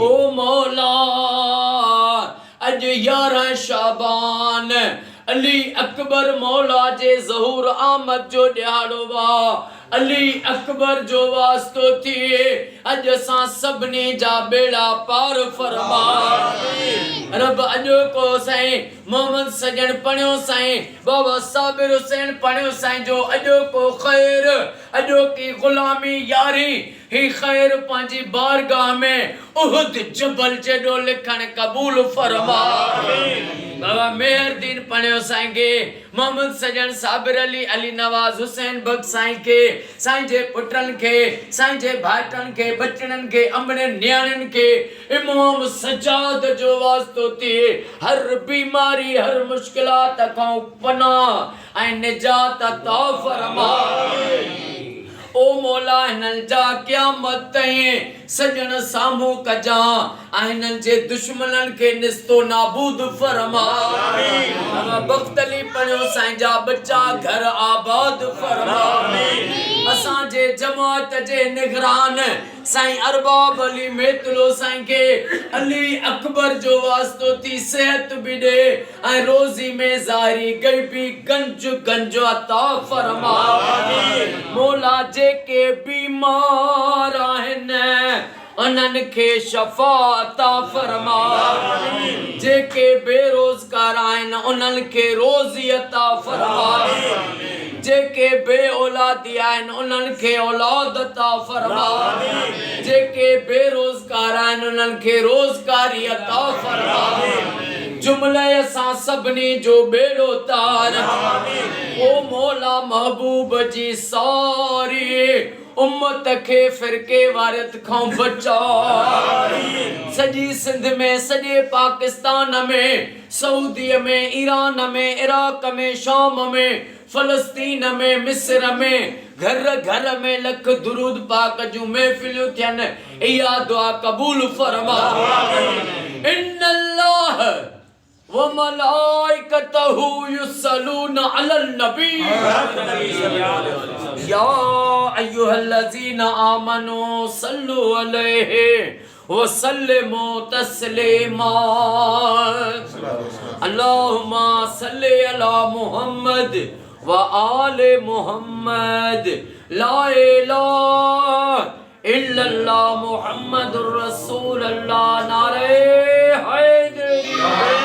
ओ मौला अज 11 शाबान अली अकबर मौला जे ज़हूर आमद जो ॾियारो वा अली अकबर जो वास्तो थिए अज असां सभिनी जा बेड़ा पार फरमा रब अॼो को साईं मोहम्मद सजन पढ़ियो साईं बाबा साबिर हुसैन पढ़ियो साईं जो अॼो को ख़ैर अॼो की ग़ुलामी यारी ही ख़ैर पंहिंजी बारगाह में उहद जबल जेॾो लिखण क़बूल फरमा बाबा मेहरदीन पढ़ियो साईं के मोहम्मद सजन साबिर अली अली नवाज हुसैन बख्श साईं के साईं जे पुटन के साईं जे भाइटन के बचड़न के अमड़े न्याणन के इमाम सजाद जो वास्तो थिए हर बीमारी हर मुश्किलात खां पनाह ऐं निजात अता फरमा ओ मौला हिननि जा क़यामत ताईं सजन साम्हूं कजा ऐं हिननि जे दुश्मननि खे निस्तो नाबूद फरमा बख्तली पढ़ियो साईं जा बच्चा घर आबाद फरमा असांजे जमात जे निगरान साईं अरबाब अली मेतलो साईं के अली अकबर जो वास्तो थी सेहत भी दे ऐं रोज़ी में ज़ाहिरी गैबी गंज अता फरमा मौला जेके बीमार आहिनि उन्हनि खे शफ़ा अता फरमा जेके बेरोज़गार आहिनि उन्हनि खे रोज़ी अता फरमा जेके बे औलादी आहिनि उन्हनि खे औलाद अता फरमा जेके बेरोज़गार आहिनि उन्हनि खे रोज़गारी अता फरमा जुमले असां सभिनी जो बेड़ो तार ओ मौला महबूब जी सारी उम्मत के फिरके वारियत खां बचा सजी सिंध में सजे पाकिस्तान में सऊदी में ईरान में इराक में शाम में फलस्तीन में मिस्र में घर घर में लख दुरूद पाक जूं महफिलूं थियनि इहा दुआ कबूल फरमा इन्नल्लाह व मलाइकतहु युसल्लूना अलल नबी या अय्युहल्लज़ीना आमनू सल्लु अलैहि व सल्लिमू तस्लीमा अल्लाहुम्मा सल्लि अला मुहम्मद व आले मुहम्मद ला इलाहा इल्लल्लाह मुहम्मदुर रसूलुल्लाह नारे हैदरी